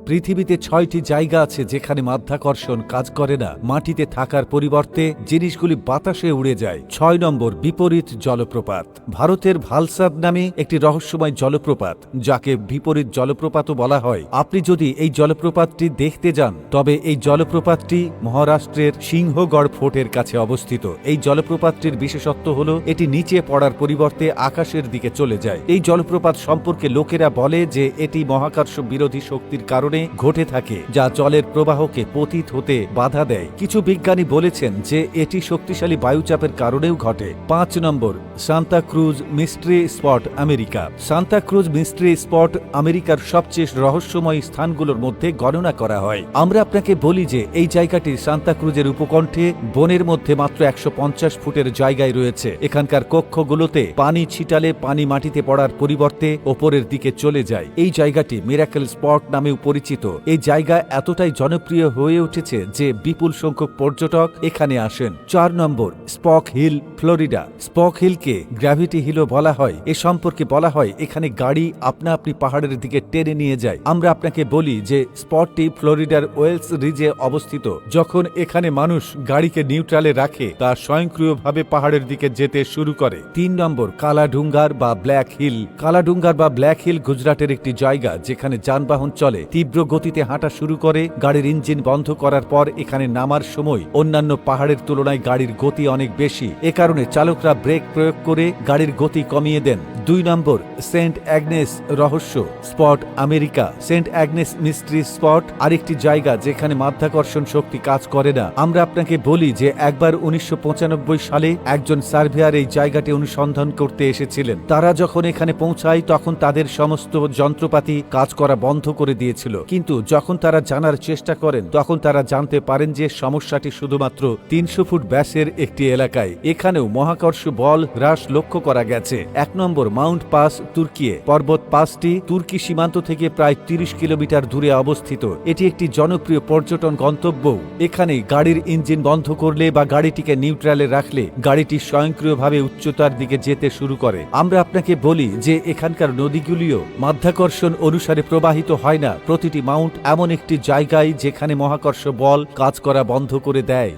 পৃথিবীতে ৬টি জায়গা আছে যেখানে মাধ্যাকর্ষণ কাজ করে না, মাটিতে থাকার পরিবর্তে জিনিসগুলি বাতাসে উড়ে যায়। ৬ নম্বর, বিপরীত জলপ্রপাত। ভারতের ভালসাদ নামে একটি রহস্যময় জলপ্রপাত, যাকে বিপরীত জলপ্রপাতও বলা হয়। আপনি যদি এই জলপ্রপাতটি দেখতে যান, তবে এই জলপ্রপাতটি মহারাষ্ট্রের সিংহগড় ফোর্টের কাছে অবস্থিত। এই জলপ্রপাতটির বিশেষত্ব হল এটি নিচে পড়ার পরিবর্তে আকাশের দিকে চলে যায়। এই জলপ্রপাত সম্পর্কে লোকেরা বলে যে এটি মহাকর্ষ বিরোধী শক্তির কারণে ঘটে থাকে, যা জলের প্রবাহকে পতিত হতে বাধা দেয়। কিছু বিজ্ঞানী বলেছেন যে এটি শক্তিশালী বায়ুচাপের কারণেও ঘটে। ৫ নম্বর, Santa Cruz mystery spot America. Santa Cruz mystery spot আমেরিকার সবচেয়ে রহস্যময় স্থানগুলোর মধ্যে গণনা করা হয়। আমরা আপনাকে বলি যে এই জায়গাটি সান্তা ক্রুজের উপকণ্ঠে বনের মধ্যে মাত্র ১৫০ ফুটের জায়গায় রয়েছে। এখানকার কক্ষগুলোতে পানি ছিটালে পানি মাটিতে পড়ার পরিবর্তে ওপরের দিকে চলে যায়। এই জায়গাটি মিরাকেল স্পট নামেও পরিচিত। এই জায়গা এতটাই জনপ্রিয় হয়ে উঠেছে যে বিপুল সংখ্যক পর্যটক এখানে আসেন। ৪ নম্বর, স্পক হিল ফ্লোরিডা। স্পক হিলকে গ্র্যাভিটি হিলও বলা হয়। এ সম্পর্কে বলা হয় এখানে গাড়ি আপনা আপনি পাহাড়ের দিকে টেনে নিয়ে যায়। আমরা আপনাকে বলি যে স্পটটি ফ্লোরিডার ওয়েলস রিজে অবস্থিত। যখন এখানে মানুষ গাড়িকে নিউট্রালে রাখে, তা স্বয়ংক্রিয়ভাবে পাহাড়ের দিকে যেতে শুরু করে। ৩ নম্বর, কালাডুঙ্গার বা ব্ল্যাক হিল। কালাডুঙ্গার বা ব্ল্যাক হিল গুজরাটের একটি জায়গা যেখানে যানবাহন চলে, তীব্র গতিতে হাঁটা শুরু করে। গাড়ির ইঞ্জিন বন্ধ করার পর এখানে নামার সময় অন্যান্য পাহাড়ের তুলনায় গাড়ির গতি অনেক বেশি। এ কারণে চালকরা ব্রেক প্রয়োগ করে গাড়ির গতি কমিয়ে দেন। ২ নম্বর, সেন্ট অ্যাগনেস রহস্য spot America. Saint Agnes mystery spot আরেকটি জায়গা যেখানে মাধ্যাকর্ষণ শক্তি কাজ করে না। আমরা আপনাকে বলি যে একবার ১৯৯৫ সালে একজন সার্ভেয়ার এই জায়গাটি অনুসন্ধান করতে এসেছিলেন। তারা যখন এখানে পৌঁছায় তখন তাদের সমস্ত যন্ত্রপাতি কাজ করা বন্ধ করে দিয়েছিল। কিন্তু যখন তারা জানার চেষ্টা করেন তখন তারা জানতে পারেন যে সমস্যাটি শুধুমাত্র ৩০০ ফুট ব্যাসের একটি এলাকায়। এখানেও মহাকর্ষ বল হ্রাস লক্ষ্য করা গেছে। ১ নম্বর, মাউন্ট পাস তুর্কিয়ে। পর্বত পাসটি তুর্কি সীমান্ত থেকে প্রায় ৩০ কিলোমিটার দূরে অবস্থিত। এটি একটি জনপ্রিয় পর্যটন গন্তব্য। এখানে গাড়ির ইঞ্জিন বন্ধ করলে বা গাড়িটিকে নিউট্রালে রাখলে গাড়িটি স্বয়ংক্রিয়ভাবে উচ্চতার দিকে যেতে শুরু করে। আমরা আপনাকে বলি যে এখানকার নদীগুলিও মাধ্যাকর্ষণ অনুসারে প্রবাহিত হয় না। প্রতিটি মাউন্ট এমন একটি জায়গায় যেখানে মহাকর্ষ বল কাজ করা বন্ধ করে দেয়।